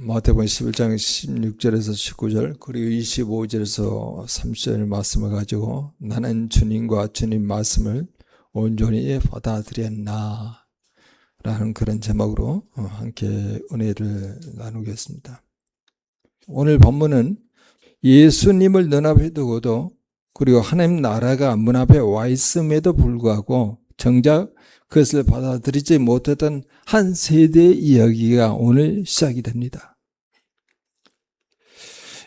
마태복음 11장 16절에서 19절 그리고 25절에서 30절 말씀을 가지고 나는 주님과 주님 말씀을 온전히 받아들였나 라는 그런 제목으로 함께 은혜를 나누겠습니다. 오늘 본문은 예수님을 눈앞에 두고도 그리고 하나님 나라가 문 앞에 와 있음에도 불구하고 정작 그것을 받아들이지 못했던 한 세대의 이야기가 오늘 시작이 됩니다.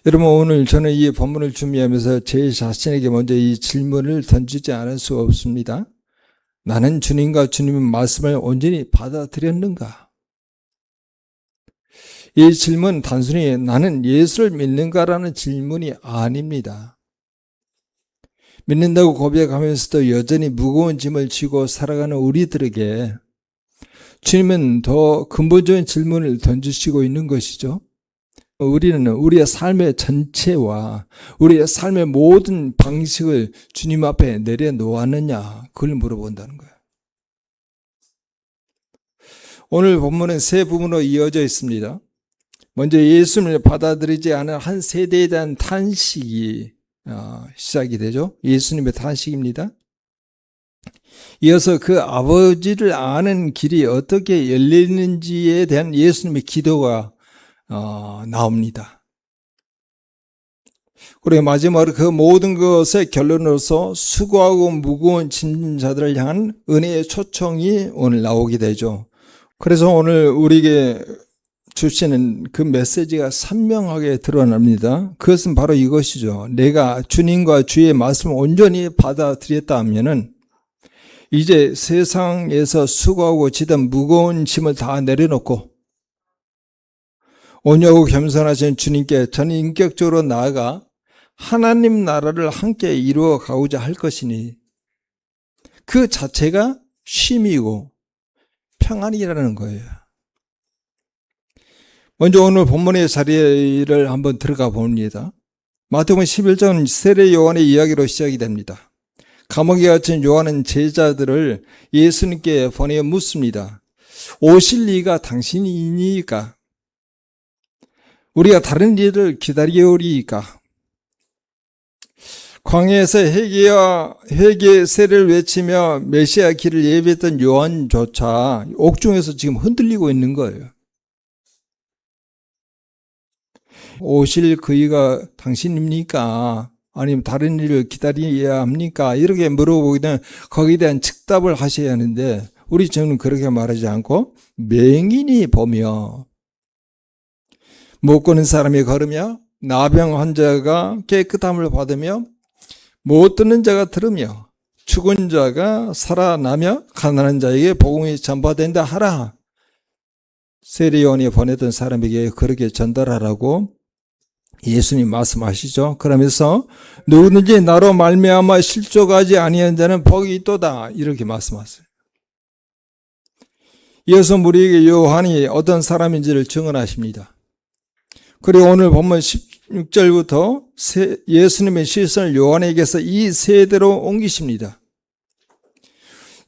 여러분, 오늘 저는 이 본문을 준비하면서 제 자신에게 먼저 이 질문을 던지지 않을 수 없습니다. 나는 주님과 주님의 말씀을 온전히 받아들였는가? 이 질문 단순히 나는 예수를 믿는가라는 질문이 아닙니다. 믿는다고 고백하면서도 여전히 무거운 짐을 지고 살아가는 우리들에게 주님은 더 근본적인 질문을 던지시고 있는 것이죠. 우리는 우리의 삶의 전체와 우리의 삶의 모든 방식을 주님 앞에 내려놓았느냐, 그걸 물어본다는 거예요. 오늘 본문은 세 부분으로 이어져 있습니다. 먼저 예수님을 받아들이지 않은 한 세대에 대한 탄식이 시작이 되죠. 예수님의 탄식입니다. 이어서 그 아버지를 아는 길이 어떻게 열리는지에 대한 예수님의 기도가 나옵니다. 그리고 마지막으로 그 모든 것의 결론으로서 수고하고 무거운 짐진 자들을 향한 은혜의 초청이 오늘 나오게 되죠. 그래서 오늘 우리에게 주시는 그 메시지가 선명하게 드러납니다. 그것은 바로 이것이죠. 내가 주님과 주의 말씀을 온전히 받아들였다 하면은 이제 세상에서 수고하고 지던 무거운 짐을 다 내려놓고 온유하고 겸손하신 주님께 전인격적으로 나아가 하나님 나라를 함께 이루어 가고자 할 것이니 그 자체가 쉼이고 평안이라는 거예요. 먼저 오늘 본문의 자리를 한번 들어가 봅니다. 마태복음 11장 세례 요한의 이야기로 시작이 됩니다. 감옥에 갇힌 요한은 제자들을 예수님께 보내어 묻습니다. 오실 이가 당신이니까? 우리가 다른 일을 기다리오리이까? 광야에서 회개 세례를 외치며 메시아 길을 예비했던 요한조차 옥중에서 지금 흔들리고 있는 거예요. 오실 그이가 당신입니까? 아니면 다른 일을 기다려야 합니까? 이렇게 물어보게 되면 거기에 대한 즉답을 하셔야 하는데 우리 저는 그렇게 말하지 않고 맹인이 보며 못 걷는 사람이 걸으며 나병 환자가 깨끗함을 받으며 못 듣는 자가 들으며 죽은 자가 살아나며 가난한 자에게 복음이 전파된다 하라. 세례 요한이 보내던 사람에게 그렇게 전달하라고 예수님 말씀하시죠. 그러면서 누구든지 나로 말미암아 실족하지 아니한 자는 복이 있도다, 이렇게 말씀하세요. 이어서 우리에게 요한이 어떤 사람인지를 증언하십니다. 그리고 오늘 본문 16절부터 예수님의 시선을 요한에게서 이 세대로 옮기십니다.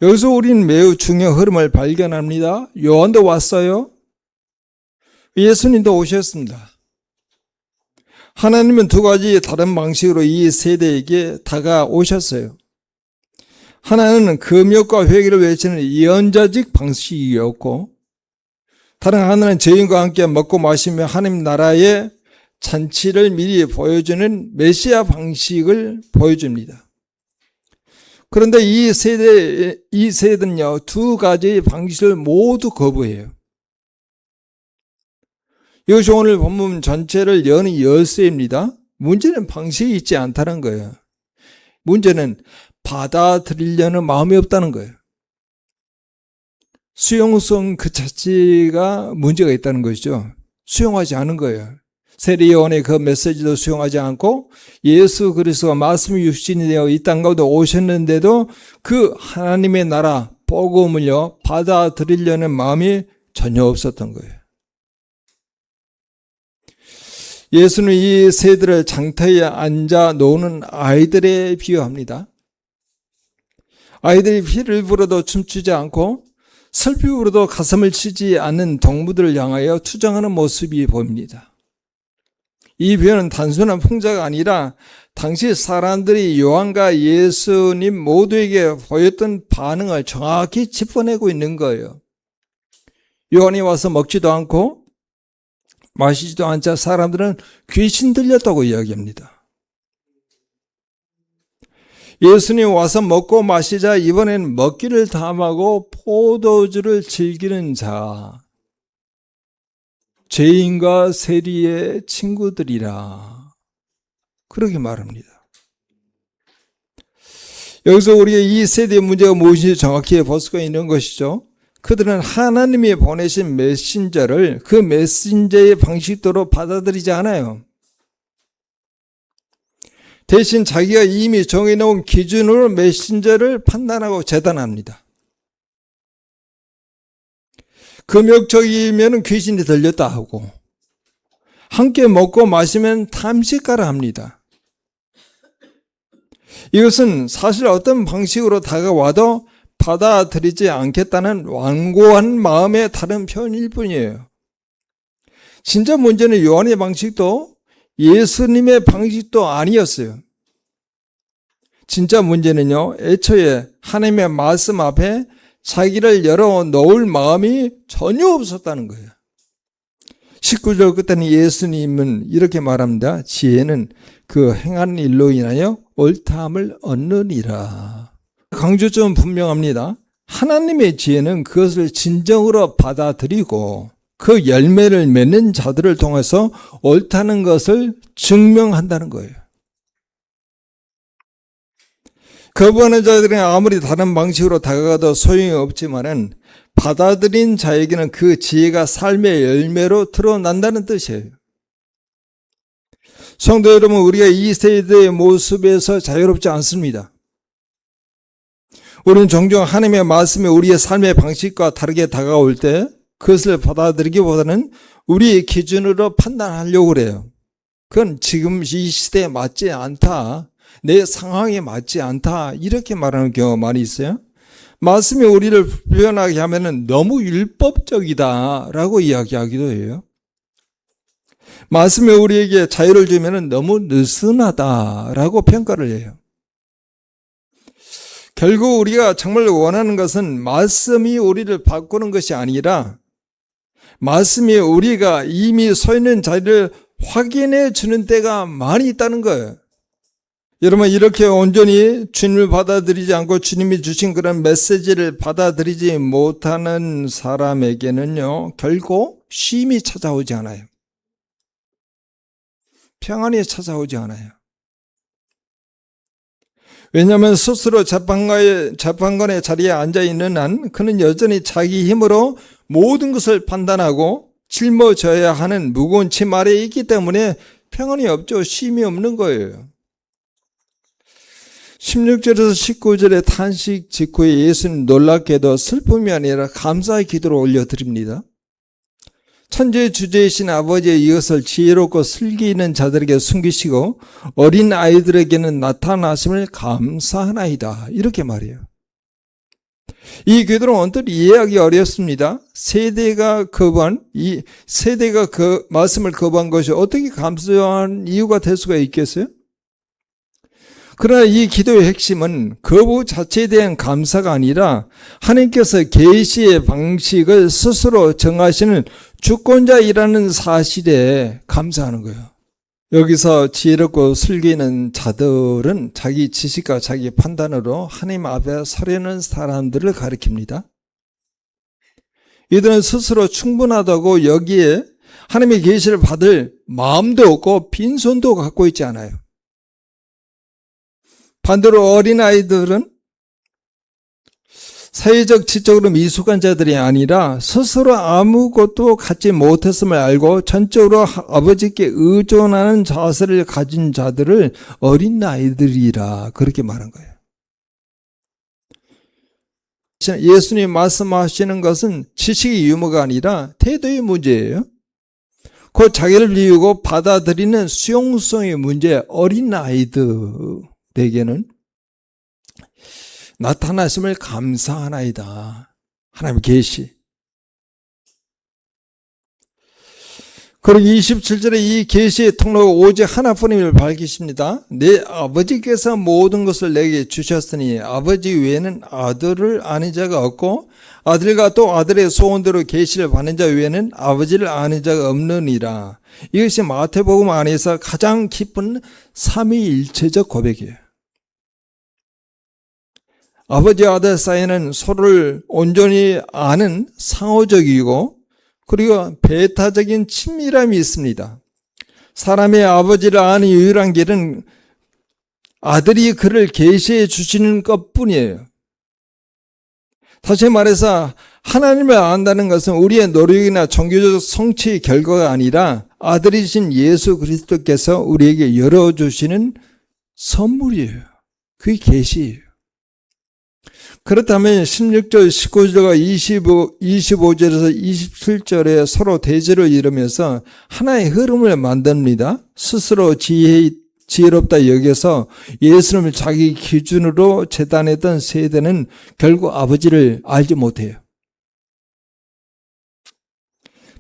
여기서 우리는 매우 중요한 흐름을 발견합니다. 요한도 왔어요. 예수님도 오셨습니다. 하나님은 두 가지 다른 방식으로 이 세대에게 다가오셨어요. 하나는 금욕과 회개를 외치는 예언자직 방식이었고, 다른 하나는 죄인과 함께 먹고 마시며 하나님 나라의 잔치를 미리 보여주는 메시아 방식을 보여줍니다. 그런데 이 세대는요, 두 가지의 방식을 모두 거부해요. 이것이 오늘 본문 전체를 여는 열쇠입니다. 문제는 방식이 있지 않다는 거예요. 문제는 받아들이려는 마음이 없다는 거예요. 수용성 그 자체가 문제가 있다는 것이죠. 수용하지 않은 거예요. 세례 요한의 그 메시지도 수용하지 않고 예수 그리스도가 말씀이 육신이 되어 이 땅 가운데 오셨는데도 그 하나님의 나라 복음을요 받아들이려는 마음이 전혀 없었던 거예요. 예수는 이 세대를 장터에 앉아 노는 아이들에 비유합니다. 아이들이 피를 불어도 춤추지 않고 설비우로도 가슴을 치지 않는 동무들을 향하여 투정하는 모습이 보입니다. 이 표현은 단순한 풍자가 아니라 당시 사람들이 요한과 예수님 모두에게 보였던 반응을 정확히 짚어내고 있는 거예요. 요한이 와서 먹지도 않고 마시지도 않자 사람들은 귀신 들렸다고 이야기합니다. 예수님 와서 먹고 마시자 이번엔 먹기를 탐하고 포도주를 즐기는 자, 죄인과 세리의 친구들이라 그렇게 말합니다. 여기서 우리가 이 세대의 문제가 무엇인지 정확히 볼 수가 있는 것이죠. 그들은 하나님이 보내신 메신저를 그 메신저의 방식대로 받아들이지 않아요. 대신 자기가 이미 정해놓은 기준으로 메신저를 판단하고 재단합니다. 금욕적이면 귀신이 들렸다 하고 함께 먹고 마시면 탐식가라 합니다. 이것은 사실 어떤 방식으로 다가와도 받아들이지 않겠다는 완고한 마음의 다른 표현일 뿐이에요. 진짜 문제는 요한의 방식도 예수님의 방식도 아니었어요. 진짜 문제는요, 애초에 하나님의 말씀 앞에 자기를 열어놓을 마음이 전혀 없었다는 거예요. 19절 끝에는 예수님은 이렇게 말합니다. 지혜는 그 행한 일로 인하여 옳다함을 얻느니라. 강조점은 분명합니다. 하나님의 지혜는 그것을 진정으로 받아들이고 그 열매를 맺는 자들을 통해서 옳다는 것을 증명한다는 거예요. 거부하는 자들은 아무리 다른 방식으로 다가가도 소용이 없지만은 받아들인 자에게는 그 지혜가 삶의 열매로 드러난다는 뜻이에요. 성도 여러분, 우리가 이 세대의 모습에서 자유롭지 않습니다. 우리는 종종 하나님의 말씀이 우리의 삶의 방식과 다르게 다가올 때 그것을 받아들이기보다는 우리의 기준으로 판단하려고 그래요. 그건 지금 이 시대에 맞지 않다, 내 상황에 맞지 않다, 이렇게 말하는 경우가 많이 있어요. 말씀이 우리를 불편하게 하면은 너무 율법적이다 라고 이야기하기도 해요. 말씀이 우리에게 자유를 주면은 너무 느슨하다 라고 평가를 해요. 결국 우리가 정말 원하는 것은 말씀이 우리를 바꾸는 것이 아니라 말씀이 우리가 이미 서 있는 자리를 확인해 주는 때가 많이 있다는 거예요. 여러분, 이렇게 온전히 주님을 받아들이지 않고 주님이 주신 그런 메시지를 받아들이지 못하는 사람에게는요, 결국 쉼이 찾아오지 않아요. 평안이 찾아오지 않아요. 왜냐하면 스스로 재판관의 자리에 앉아있는 한 그는 여전히 자기 힘으로 모든 것을 판단하고 짊어져야 하는 무거운 짐 아래에 있기 때문에 평안이 없죠. 쉼이 없는 거예요. 16절에서 19절의 탄식 직후에 예수는 놀랍게도 슬픔이 아니라 감사의 기도를 올려드립니다. 천지의 주제이신 아버지의 이것을 지혜롭고 슬기 있는 자들에게 숨기시고 어린 아이들에게는 나타나심을 감사하나이다, 이렇게 말해요. 이 기도는 언뜻 이해하기 어렵습니다. 세대가 그 말씀을 거부한 것이 어떻게 감사한 이유가 될 수가 있겠어요? 그러나 이 기도의 핵심은 거부 자체에 대한 감사가 아니라 하나님께서 계시의 방식을 스스로 정하시는 주권자이라는 사실에 감사하는 거예요. 여기서 지혜롭고 슬기 있는 자들은 자기 지식과 자기 판단으로 하나님 앞에 서려는 사람들을 가리킵니다. 이들은 스스로 충분하다고 여기에 하나님의 계시를 받을 마음도 없고 빈손도 갖고 있지 않아요. 반대로 어린아이들은 사회적 지적으로 미숙한 자들이 아니라 스스로 아무것도 갖지 못했음을 알고 전적으로 아버지께 의존하는 자세를 가진 자들을 어린아이들이라 그렇게 말한 거예요. 예수님이 말씀하시는 것은 지식의 유무가 아니라 태도의 문제예요. 곧 자기를 비우고 받아들이는 수용성의 문제, 어린아이들에게는 나타나심을 감사하나이다. 하나님의 계시. 그리고 27절에 이 계시의 통로가 오직 하나뿐임을 밝히십니다. 내 아버지께서 모든 것을 내게 주셨으니 아버지 외에는 아들을 아는 자가 없고 아들과 또 아들의 소원대로 계시를 받는 자 외에는 아버지를 아는 자가 없느니라. 이것이 마태복음 안에서 가장 깊은 삼위일체적 고백이에요. 아버지와 아들 사이에는 서로를 온전히 아는 상호적이고 그리고 배타적인 친밀함이 있습니다. 사람의 아버지를 아는 유일한 길은 아들이 그를 계시해 주시는 것뿐이에요. 다시 말해서 하나님을 안다는 것은 우리의 노력이나 종교적 성취의 결과가 아니라 아들이신 예수 그리스도께서 우리에게 열어주시는 선물이에요. 그게 계시예요. 그렇다면 16절, 19절과 25절에서 27절에 서로 대조를 이루면서 하나의 흐름을 만듭니다. 스스로 지혜롭다 여겨서 예수님을 자기 기준으로 재단했던 세대는 결국 아버지를 알지 못해요.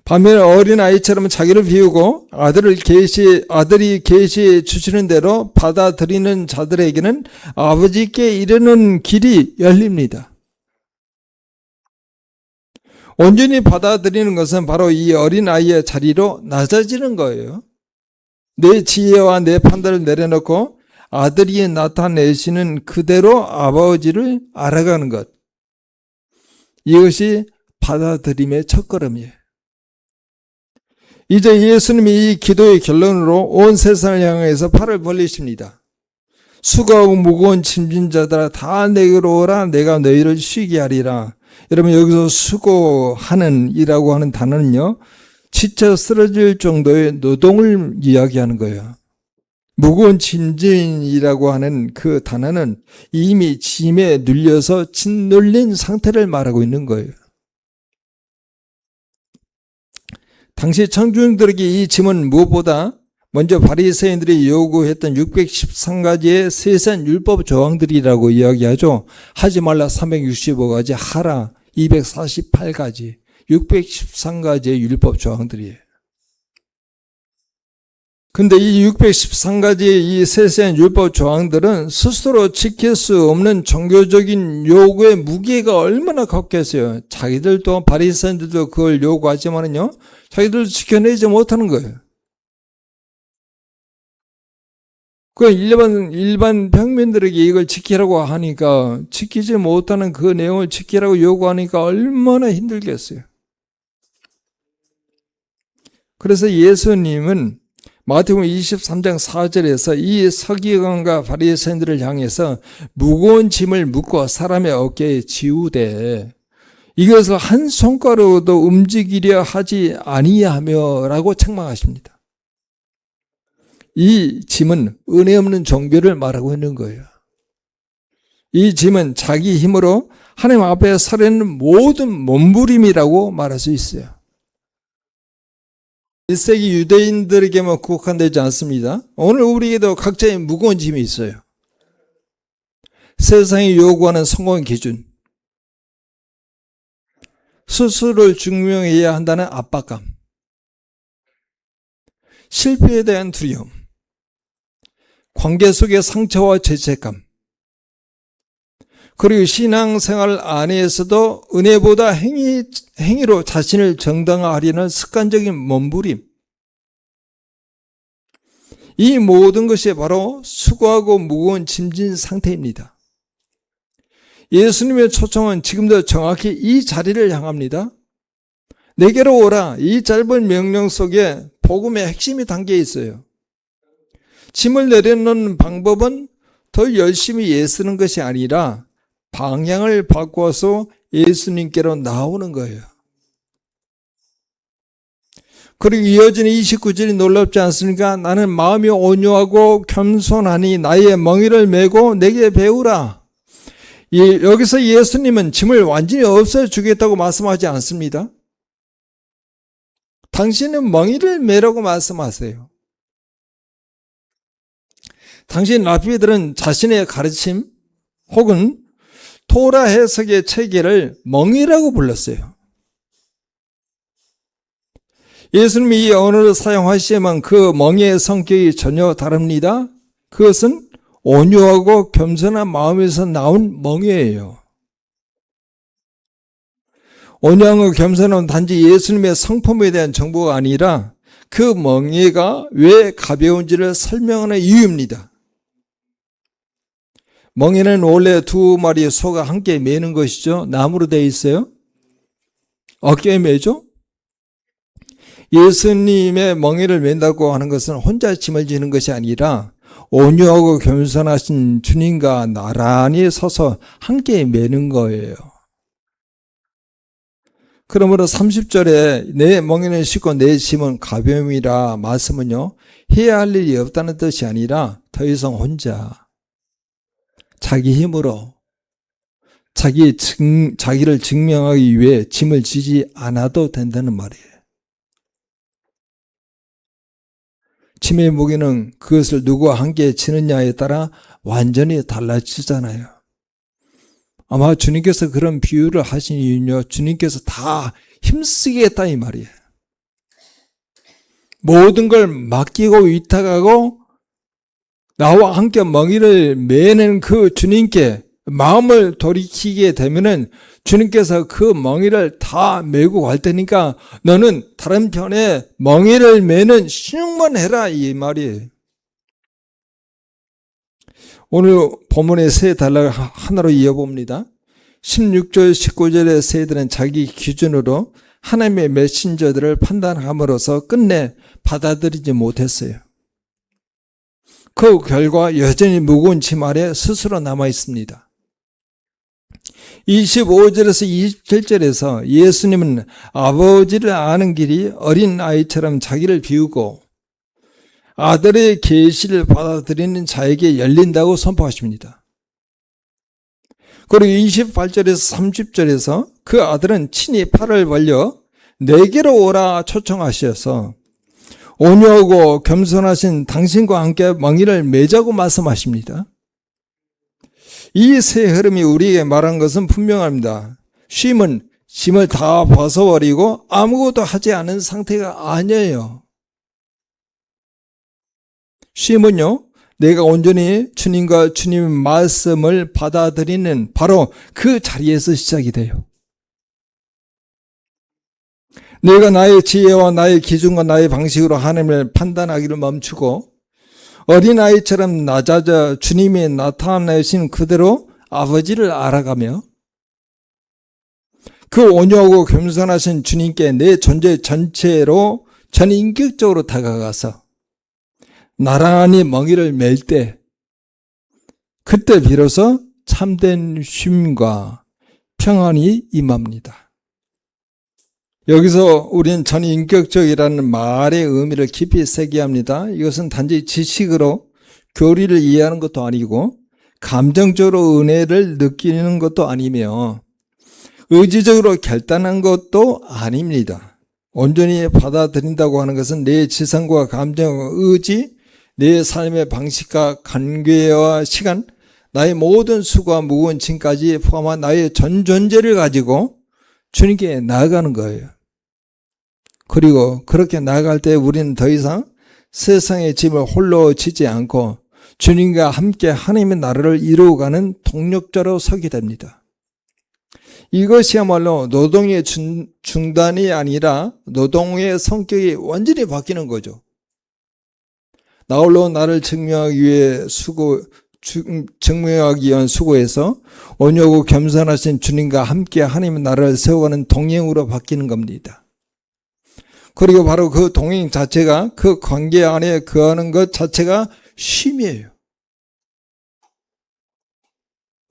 반면에 어린아이처럼 자기를 비우고 아들이 계시해 주시는 대로 받아들이는 자들에게는 아버지께 이르는 길이 열립니다. 온전히 받아들이는 것은 바로 이 어린아이의 자리로 낮아지는 거예요. 내 지혜와 내 판단을 내려놓고 아들이 나타내시는 그대로 아버지를 알아가는 것. 이것이 받아들임의 첫걸음이에요. 이제 예수님이 이 기도의 결론으로 온 세상을 향해서 팔을 벌리십니다. 수고하고 무거운 짐진 자들아 다 내게로 오라 내가 너희를 쉬게 하리라. 여러분 여기서 수고하는 이라고 하는 단어는요. 지쳐 쓰러질 정도의 노동을 이야기하는 거예요. 무거운 짐진이라고 하는 그 단어는 이미 짐에 눌려서 짓눌린 상태를 말하고 있는 거예요. 당시 청중들에게 이 짐은 무엇보다 먼저 바리새인들이 요구했던 613가지의 세세한 율법 조항들이라고 이야기하죠. 하지 말라 365가지, 하라 248가지, 613가지의 율법 조항들이에요. 근데 이 613가지의 이 세세한 율법 조항들은 스스로 지킬 수 없는 종교적인 요구의 무게가 얼마나 컸겠어요. 자기들도 바리새인들도 그걸 요구하지만은요. 자기들도 지켜내지 못하는 거예요. 그 일반 평민들에게 이걸 지키라고 하니까 지키지 못하는 그 내용을 지키라고 요구하니까 얼마나 힘들겠어요. 그래서 예수님은 마태복음 23장 4절에서 이 서기관과 바리새인들을 향해서 무거운 짐을 묶어 사람의 어깨에 지우되 이것을 한 손가락으로도 움직이려 하지 아니하며 라고 책망하십니다. 이 짐은 은혜 없는 종교를 말하고 있는 거예요. 이 짐은 자기 힘으로 하나님 앞에 서려는 모든 몸부림이라고 말할 수 있어요. 1세기 유대인들에게만 국한되지 않습니다. 오늘 우리에게도 각자의 무거운 짐이 있어요. 세상이 요구하는 성공 기준, 스스로를 증명해야 한다는 압박감, 실패에 대한 두려움, 관계 속의 상처와 죄책감, 그리고 신앙생활 안에서도 은혜보다 행위로 자신을 정당화하려는 습관적인 몸부림. 이 모든 것이 바로 수고하고 무거운 짐진 상태입니다. 예수님의 초청은 지금도 정확히 이 자리를 향합니다. 내게로 오라. 이 짧은 명령 속에 복음의 핵심이 담겨 있어요. 짐을 내려놓는 방법은 더 열심히 애쓰는 것이 아니라 방향을 바꿔서 예수님께로 나오는 거예요. 그리고 이어지는 29절이 놀랍지 않습니까? 나는 마음이 온유하고 겸손하니 나의 멍에를 메고 내게 배우라. 여기서 예수님은 짐을 완전히 없애주겠다고 말씀하지 않습니다. 당신은 멍에를 메라고 말씀하세요. 당신 랍비들은 자신의 가르침 혹은 토라 해석의 체계를 멍이라고 불렀어요. 예수님이 이 언어를 사용하시지만 그 멍의 성격이 전혀 다릅니다. 그것은 온유하고 겸손한 마음에서 나온 멍이에요. 온유하고 겸손은 단지 예수님의 성품에 대한 정보가 아니라 그 멍에가 왜 가벼운지를 설명하는 이유입니다. 멍에는 원래 두 마리의 소가 함께 매는 것이죠. 나무로 되어 있어요. 어깨에 매죠. 예수님의 멍에를 맨다고 하는 것은 혼자 짐을 지는 것이 아니라 온유하고 겸손하신 주님과 나란히 서서 함께 매는 거예요. 그러므로 30절에 내 멍에는 쉽고 내 짐은 가벼움이라 말씀은요, 해야 할 일이 없다는 뜻이 아니라 더 이상 혼자 자기 힘으로 자기를 증명하기 위해 짐을 지지 않아도 된다는 말이에요. 짐의 무게는 그것을 누구와 함께 지느냐에 따라 완전히 달라지잖아요. 아마 주님께서 그런 비유를 하신 이유는요, 주님께서 다 힘쓰겠다 이 말이에요. 모든 걸 맡기고 위탁하고 나와 함께 멍이를 매는 그 주님께 마음을 돌이키게 되면은 주님께서 그 멍이를 다 메고 갈 테니까 너는 다른 편에 멍이를 매는 신용만 해라 이 말이에요. 오늘 본문의 세 단락을 하나로 이어봅니다. 16절 19절의 세들은 자기 기준으로 하나님의 메신저들을 판단함으로써 끝내 받아들이지 못했어요. 그 결과 여전히 무거운 짐 아래 스스로 남아 있습니다. 25절에서 27절에서 예수님은 아버지를 아는 길이 어린 아이처럼 자기를 비우고 아들의 계시를 받아들이는 자에게 열린다고 선포하십니다. 그리고 28절에서 30절에서 그 아들은 친히 팔을 벌려 내게로 오라 초청하셔서 온유하고 겸손하신 당신과 함께 멍이를 매자고 말씀하십니다. 이 세 흐름이 우리에게 말한 것은 분명합니다. 쉼은 짐을 다 벗어버리고 아무것도 하지 않은 상태가 아니에요. 쉼은요, 내가 온전히 주님과 주님의 말씀을 받아들이는 바로 그 자리에서 시작이 돼요. 내가 나의 지혜와 나의 기준과 나의 방식으로 하나님을 판단하기를 멈추고 어린아이처럼 낮아져 주님이 나타내신 그대로 아버지를 알아가며 그 온유하고 겸손하신 주님께 내 존재 전체로 전인격적으로 다가가서 나란히 멍이를 맬 때 그때 비로소 참된 쉼과 평안이 임합니다. 여기서 우리는 전인격적이라는 말의 의미를 깊이 새기합니다. 이것은 단지 지식으로 교리를 이해하는 것도 아니고 감정적으로 은혜를 느끼는 것도 아니며 의지적으로 결단한 것도 아닙니다. 온전히 받아들인다고 하는 것은 내 지성과 감정, 의지, 내 삶의 방식과 관계와 시간, 나의 모든 수고와 무거운 짐까지 포함한 나의 전 존재를 가지고 주님께 나아가는 거예요. 그리고 그렇게 나아갈 때 우리는 더 이상 세상의 짐을 홀로 지지 않고 주님과 함께 하나님의 나라를 이루어가는 동력자로 서게 됩니다. 이것이야말로 노동의 중단이 아니라 노동의 성격이 완전히 바뀌는 거죠. 나 홀로 나를 증명하기 위한 수고에서 온유하고 겸손하신 주님과 함께 하나님의 나라를 세워가는 동행으로 바뀌는 겁니다. 그리고 바로 그 동행 자체가 그 관계 안에 거하는 것 자체가 쉼이에요.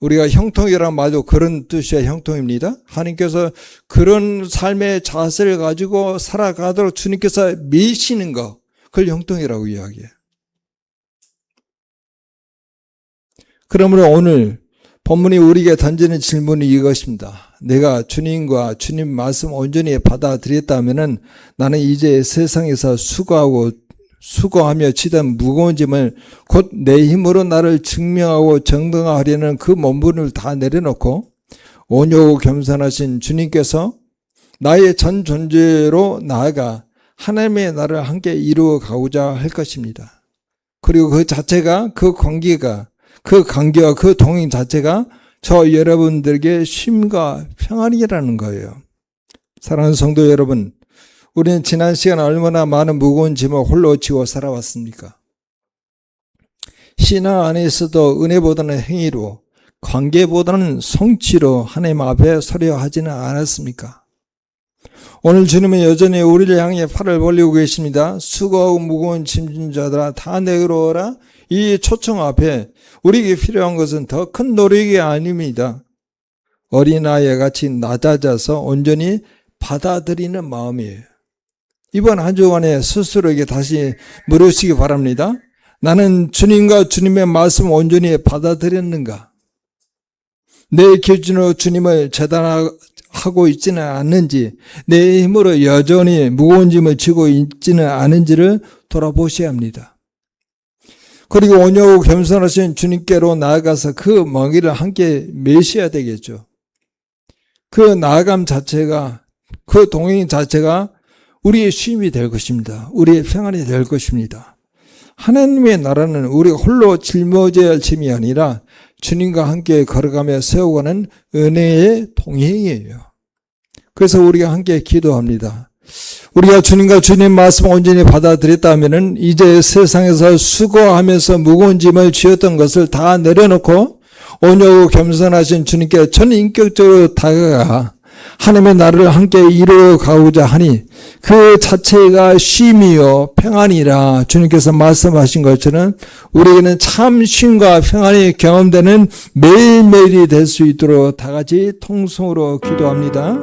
우리가 형통이란 말도 그런 뜻의 형통입니다. 하나님께서 그런 삶의 자세를 가지고 살아가도록 주님께서 미시는 것, 그걸 형통이라고 이야기해요. 그러므로 오늘 본문이 우리에게 던지는 질문이 이것입니다. 내가 주님과 주님 말씀 온전히 받아들였다면 나는 이제 세상에서 수고하며 지던 무거운 짐을 곧 내 힘으로 나를 증명하고 정당화하려는 그 몸부림을 다 내려놓고 온유하고 겸손하신 주님께서 나의 전 존재로 나아가 하나님의 나라를 함께 이루어 가고자 할 것입니다. 그리고 그 자체가, 그 관계가, 그 관계와 그 동행 자체가 저 여러분들에게 쉼과 평안이라는 거예요. 사랑하는 성도 여러분, 우리는 지난 시간 얼마나 많은 무거운 짐을 홀로 지고 살아왔습니까? 신앙 안에서도 은혜보다는 행위로, 관계보다는 성취로 하나님 앞에 서려 하지는 않았습니까? 오늘 주님은 여전히 우리를 향해 팔을 벌리고 계십니다. 수고하고 무거운 짐진 자들아 다 내게로 오라. 이 초청 앞에 우리에게 필요한 것은 더 큰 노력이 아닙니다. 어린아이 같이 낮아져서 온전히 받아들이는 마음이에요. 이번 한 주간에 스스로에게 다시 물으시기 바랍니다. 나는 주님과 주님의 말씀을 온전히 받아들였는가? 내 기준으로 주님을 재단하고 있지는 않는지, 내 힘으로 여전히 무거운 짐을 지고 있지는 않은지를 돌아보셔야 합니다. 그리고 온유하고 겸손하신 주님께로 나아가서 그 먼 길을 함께 메셔야 되겠죠. 그 나아감 자체가, 그 동행 자체가 우리의 쉼이 될 것입니다. 우리의 평안이 될 것입니다. 하나님의 나라는 우리가 홀로 짊어져야 할 짐이 아니라 주님과 함께 걸어가며 세워가는 은혜의 동행이에요. 그래서 우리가 함께 기도합니다. 우리가 주님과 주님 말씀을 온전히 받아들였다면 이제 세상에서 수고하면서 무거운 짐을 지었던 것을 다 내려놓고 온유하고 겸손하신 주님께 전인격적으로 다가가 하나님의 나라를 함께 이루어 가고자 하니 그 자체가 쉼이요 평안이라 주님께서 말씀하신 것처럼 우리에게는 참 쉼과 평안이 경험되는 매일매일이 될 수 있도록 다 같이 통성으로 기도합니다.